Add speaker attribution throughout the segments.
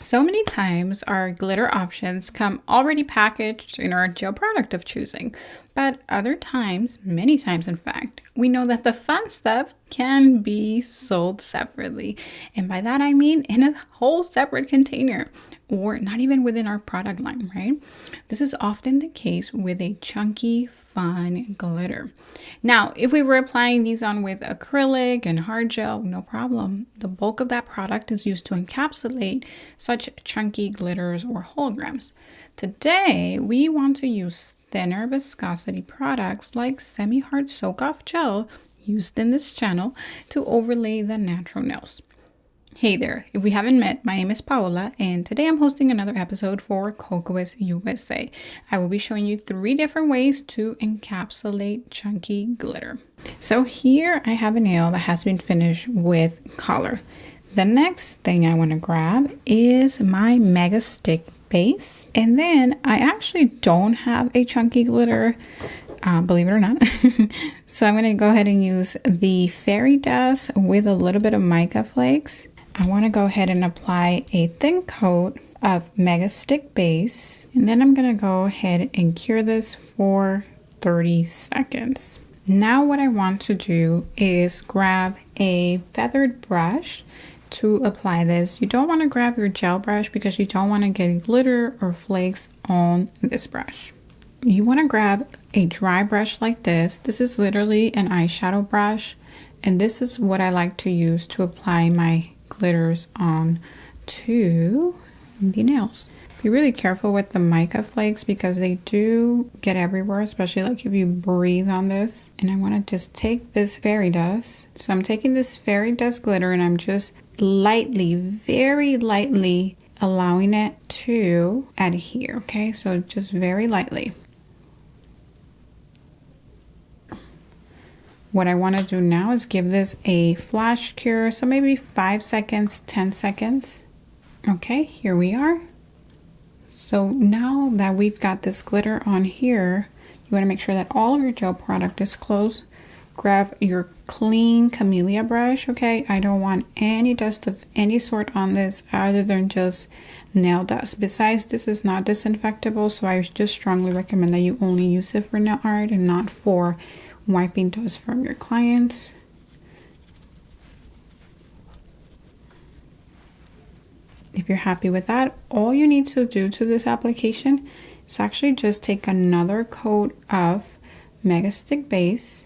Speaker 1: So many times our glitter options come already packaged in our gel product of choosing, but other times, many times in fact, we know that the fun stuff can be sold separately. And by that I mean in a whole separate container, or not even within our product line, right? This is often the case with a chunky, fun glitter. Now, if we were applying these on with acrylic and hard gel, no problem. The bulk of that product is used to encapsulate such chunky glitters or holograms. Today, we want to use thinner viscosity products like semi-hard soak-off gel used in this channel to overlay the natural nails. Hey there, if we haven't met, my name is Paola and today I'm hosting another episode for Kokoist USA. I will be showing you 3 different ways to encapsulate chunky glitter. So here I have a nail that has been finished with color. The next thing I want to grab is my MegaStick Base. And then I actually don't have a chunky glitter, believe it or not. So I'm going to go ahead and use the fairy dust with a little bit of mica flakes. I want to go ahead and apply a thin coat of MegaStick Base. And then I'm going to go ahead and cure this for 30 seconds. Now what I want to do is grab a feathered brush to apply this. You don't want to grab your gel brush because you don't want to get glitter or flakes on this brush. You want to grab a dry brush like this. This is literally an eyeshadow brush, and this is what I like to use to apply my glitters on to the nails. Be really careful with the mica flakes because they do get everywhere, especially like if you breathe on this. And I want to just take this fairy dust. So I'm taking this fairy dust glitter and I'm just lightly, very lightly allowing it to adhere. Okay, so just very lightly. What I want to do now is give this a flash cure, so maybe 5 seconds, 10 seconds. Okay, here we are. So now that we've got this glitter on here, you want to make sure that all of your gel product is closed. Grab your clean camellia brush, okay? I don't want any dust of any sort on this other than just nail dust. Besides, this is not disinfectable, so I just strongly recommend that you only use it for nail art and not for wiping dust from your clients. If you're happy with that, all you need to do to this application is actually just take another coat of MegaStick Base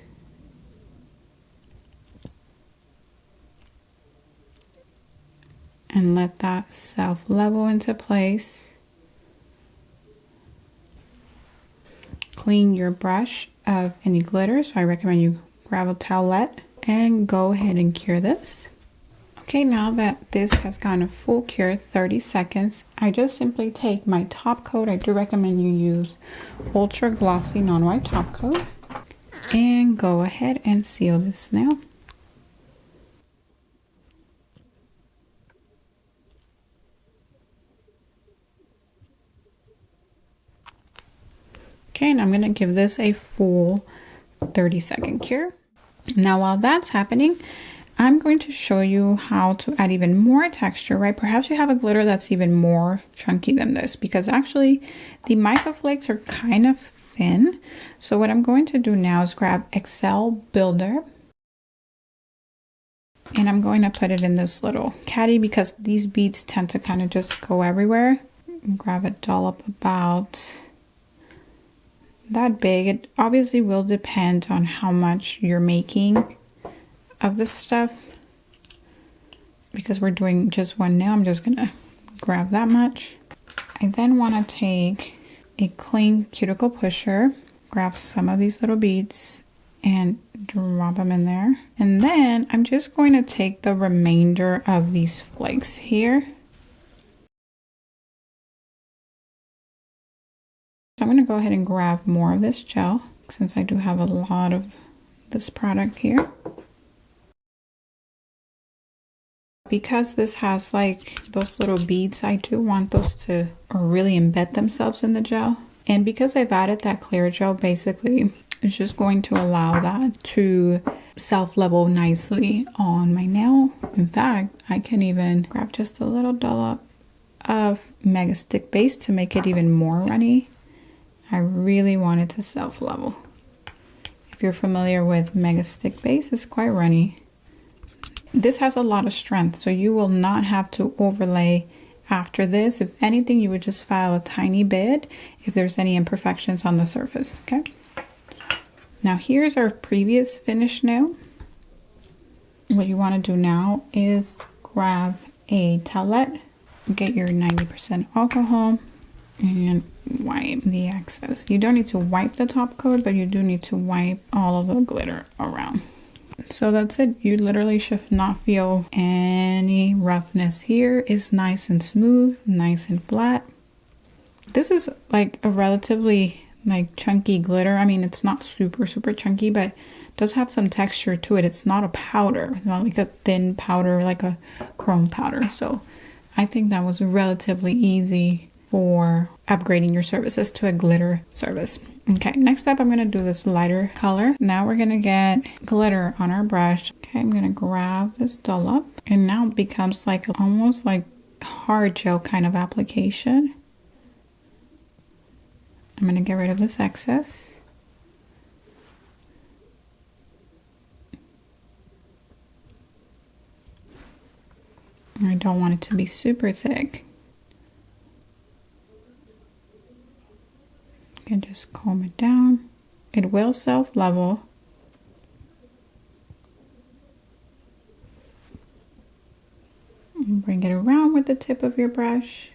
Speaker 1: and let that self-level into place. Clean your brush of any glitter, so I recommend you grab a towelette and go ahead and cure this. Okay, now that this has gone a full cure, 30 seconds, I just simply take my top coat. I do recommend you use Ultra-Glossy Non-Wipe Top Coat and go ahead and seal this nail. Okay, and I'm going to give this a full 30-second cure. Now, while that's happening, I'm going to show you how to add even more texture, right? Perhaps you have a glitter that's even more chunky than this because actually the mica flakes are kind of thin. So what I'm going to do now is grab Excel Builder and I'm going to put it in this little caddy because these beads tend to kind of just go everywhere. Grab a dollop about that big. It obviously will depend on how much you're making of this stuff. Because we're doing just one nail, I'm just gonna grab that much. I then want to take a clean cuticle pusher, grab some of these little beads and drop them in there. And then I'm just going to take the remainder of these flakes here. So I'm going to go ahead and grab more of this gel since I do have a lot of this product here. Because this has like those little beads, I do want those to really embed themselves in the gel. And because I've added that clear gel, basically, it's just going to allow that to self-level nicely on my nail. In fact, I can even grab just a little dollop of MegaStick Base to make it even more runny. I really want it to self-level. If you're familiar with MegaStick Base, it's quite runny. This has a lot of strength, so you will not have to overlay after this. If anything, you would just file a tiny bit if there's any imperfections on the surface, okay? Now here's our previous finish nail. What you want to do now is grab a towelette, get your 90% alcohol, and wipe the excess. You don't need to wipe the top coat, but you do need to wipe all of the glitter around. So that's it. You literally should not feel any roughness here. It's nice and smooth, nice and flat. This is like a relatively like chunky glitter. I mean, it's not super chunky, but it does have some texture to it. It's not a powder, not like a thin powder, like a chrome powder. So I think that was relatively easy for upgrading your services to a glitter service. Okay, next up I'm going to do this lighter color. Now we're going to get glitter on our brush. Okay, I'm going to grab this dollop, and now it becomes like almost like hard gel kind of application. I'm going to get rid of this excess. I don't want it to be super thick. You can just comb it down. It will self-level. And bring it around with the tip of your brush.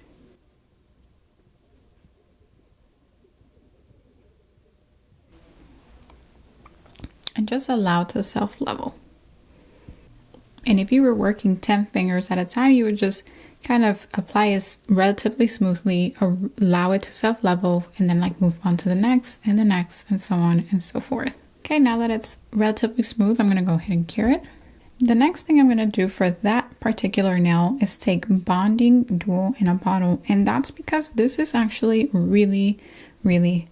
Speaker 1: And just allow it to self-level. And if you were working 10 fingers at a time, you would just kind of apply it relatively smoothly, allow it to self-level, and then like move on to the next, and so on and so forth. Okay, now that it's relatively smooth, I'm gonna go ahead and cure it. The next thing I'm gonna do for that particular nail is take bonding duo in a bottle, and that's because this is actually really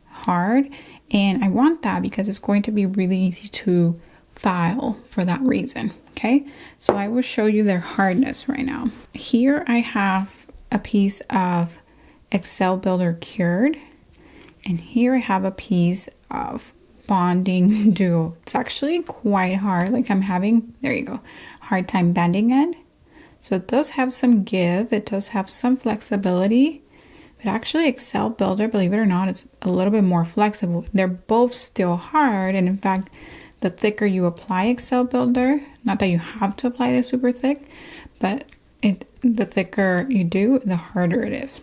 Speaker 1: hard, and I want that because it's going to be really easy to file for that reason. Okay, so I will show you their hardness right now. Here I have a piece of Excel Builder cured, and here I have a piece of bonding duo. It's actually quite hard, like I'm having, there you go, hard time bending it. So it does have some give, it does have some flexibility, but actually Excel Builder, believe it or not, it's a little bit more flexible. They're both still hard, and in fact, the thicker you apply Excel Builder, not that you have to apply this super thick, but the thicker you do, the harder it is.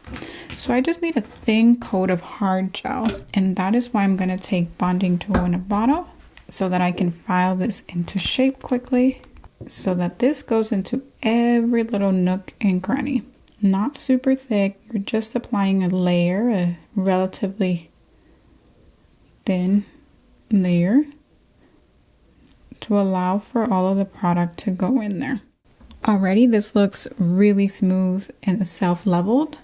Speaker 1: So I just need a thin coat of hard gel, and that is why I'm going to take bonding duo in a bottle so that I can file this into shape quickly, so that this goes into every little nook and cranny. Not super thick, you're just applying a layer, a relatively thin layer, to allow for all of the product to go in there. Already this looks really smooth and self-leveled.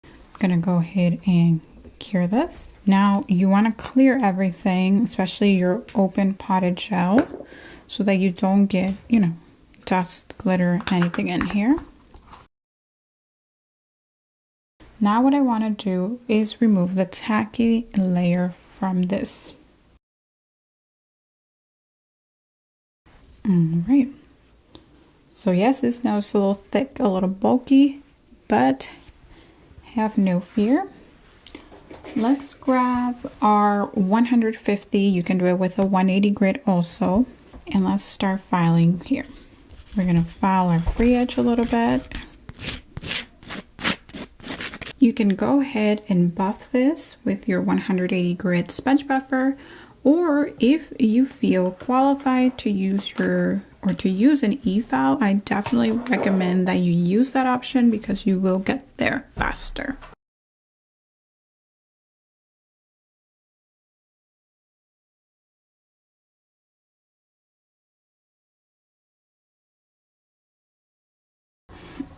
Speaker 1: I'm gonna go ahead and cure this. Now you want to clear everything, especially your open potted gel, so that you don't get, dust, glitter, anything in here. Now what I want to do is remove the tacky layer from this. Alright, so yes, this nail is a little thick, a little bulky, but have no fear. Let's grab our 150, you can do it with a 180 grit also, and let's start filing here. We're going to file our free edge a little bit. You can go ahead and buff this with your 180 grit sponge buffer, or if you feel qualified to use an e-file, I definitely recommend that you use that option because you will get there faster.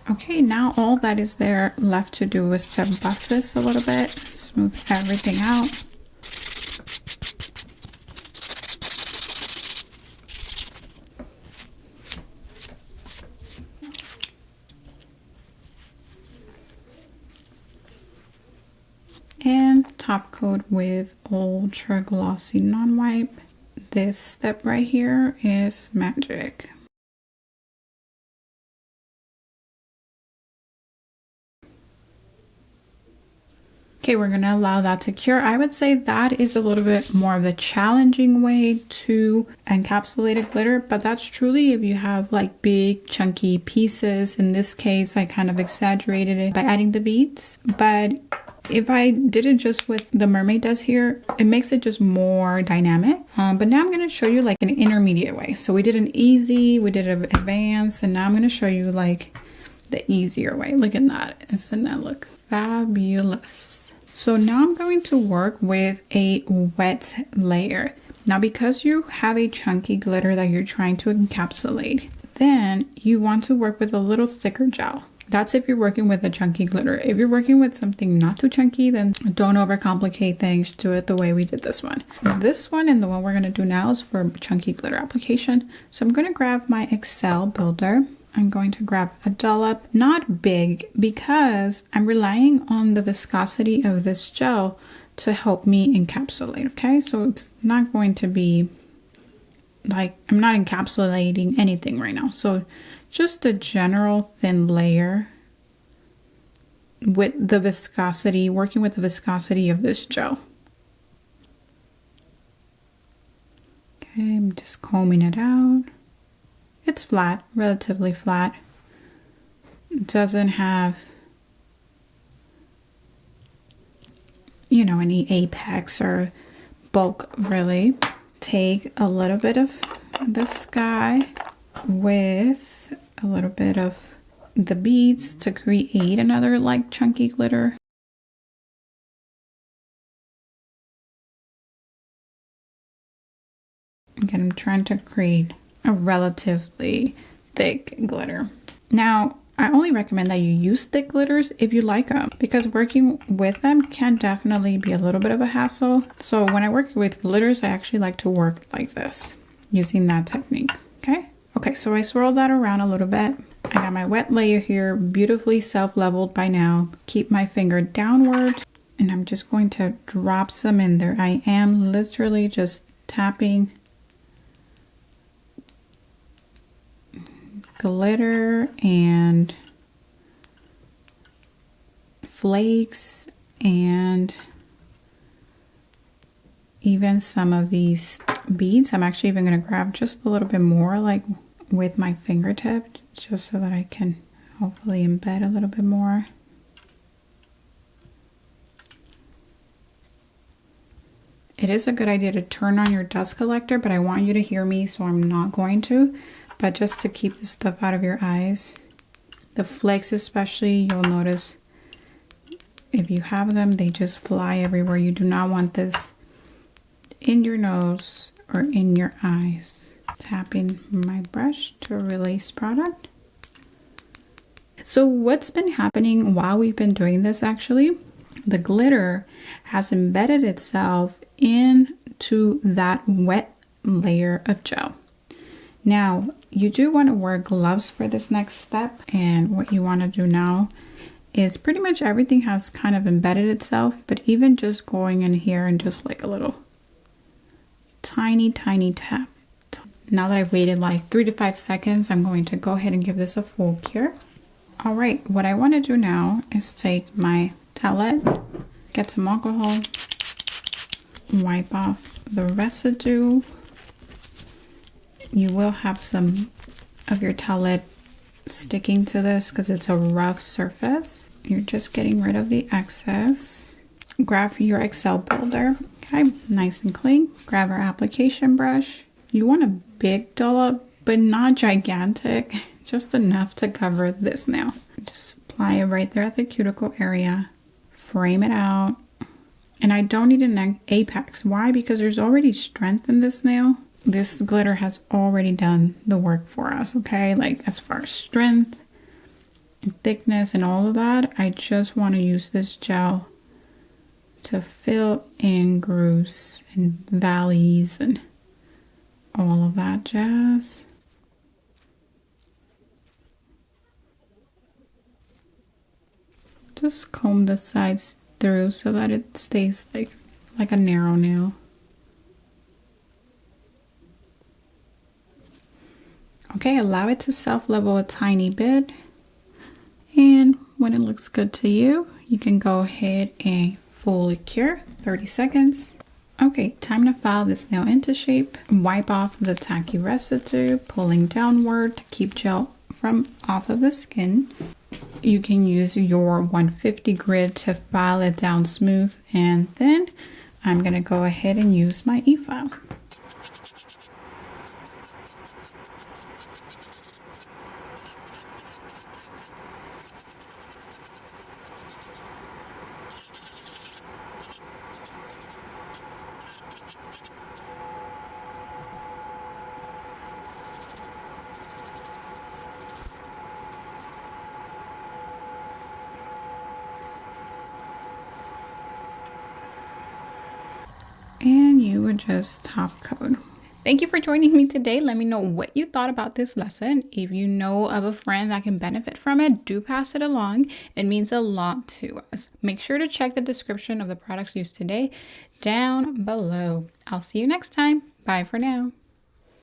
Speaker 1: Okay, now all that is there left to do is to buff this a little bit, smooth everything out. and top coat with Ultra-Glossy Non-Wipe. This step right here is magic. Okay, we're gonna allow that to cure. I would say that is a little bit more of a challenging way to encapsulate a glitter, but that's truly if you have like big chunky pieces. In this case, I kind of exaggerated it by adding the beads, but if I did it just with the mermaid does here, it makes it just more dynamic. But now I'm gonna show you like an intermediate way. So we did an easy, we did an advanced, and now I'm gonna show you like the easier way. Look at that, doesn't that look fabulous? So now I'm going to work with a wet layer. Now because you have a chunky glitter that you're trying to encapsulate, then you want to work with a little thicker gel. That's if you're working with a chunky glitter. If you're working with something not too chunky, then don't overcomplicate things. Do it the way we did this one. This one and the one we're gonna do now is for chunky glitter application. So I'm gonna grab my Excel builder. I'm going to grab a dollop, not big, because I'm relying on the viscosity of this gel to help me encapsulate, okay? So it's not going to be like, I'm not encapsulating anything right now. So just a general thin layer with the viscosity, working with the viscosity of this gel. Okay, I'm just combing it out. It's flat, relatively flat. It doesn't have, you know, any apex or bulk really. Take a little bit of the sky with a little bit of the beads to create another like chunky glitter. Again, I'm trying to create a relatively thick glitter. Now, I only recommend that you use thick glitters if you like them, because working with them can definitely be a little bit of a hassle. So when I work with glitters, I actually like to work like this, using that technique, okay? Okay, so I swirl that around a little bit. I got my wet layer here, beautifully self-leveled by now. Keep my finger downwards, and I'm just going to drop some in there. I am literally just tapping glitter and flakes and even some of these beads. I'm actually even going to grab just a little bit more like with my fingertip, just so that I can hopefully embed a little bit more. It is a good idea to turn on your dust collector, but I want you to hear me, so I'm not going to. But just to keep the stuff out of your eyes. The flakes especially, you'll notice if you have them, they just fly everywhere. You do not want this in your nose or in your eyes. Tapping my brush to release product. So what's been happening while we've been doing this actually, the glitter has embedded itself into that wet layer of gel. Now, you do want to wear gloves for this next step, and what you want to do now is pretty much everything has kind of embedded itself, but even just going in here and just like a little tiny tap. Now that I've waited like 3 to 5 seconds, I'm going to go ahead and give this a full cure. All right, what I want to do now is take my towelette, get some alcohol, wipe off the residue. You will have some of your towelette sticking to this because it's a rough surface. You're just getting rid of the excess. Grab your Excel builder, okay, nice and clean. Grab our application brush. You want a big dollop, but not gigantic, just enough to cover this nail. Just apply it right there at the cuticle area. Frame it out. And I don't need an apex. Why? Because there's already strength in this nail. This glitter has already done the work for us, okay? Like as far as strength and thickness and all of that, I just want to use this gel to fill in grooves and valleys and all of that jazz. Just comb the sides through so that it stays like a narrow nail. Okay, allow it to self-level a tiny bit. And when it looks good to you, you can go ahead and fully cure, 30 seconds. Okay, time to file this nail into shape. Wipe off the tacky residue, pulling downward to keep gel from off of the skin. You can use your 150 grit to file it down smooth, and then I'm gonna go ahead and use my e-file. And you would just top coat. Thank you for joining me today. Let me know what you thought about this lesson. If you know of a friend that can benefit from it, do pass it along. It means a lot to us. Make sure to check the description of the products used today down below. I'll see you next time. Bye for now.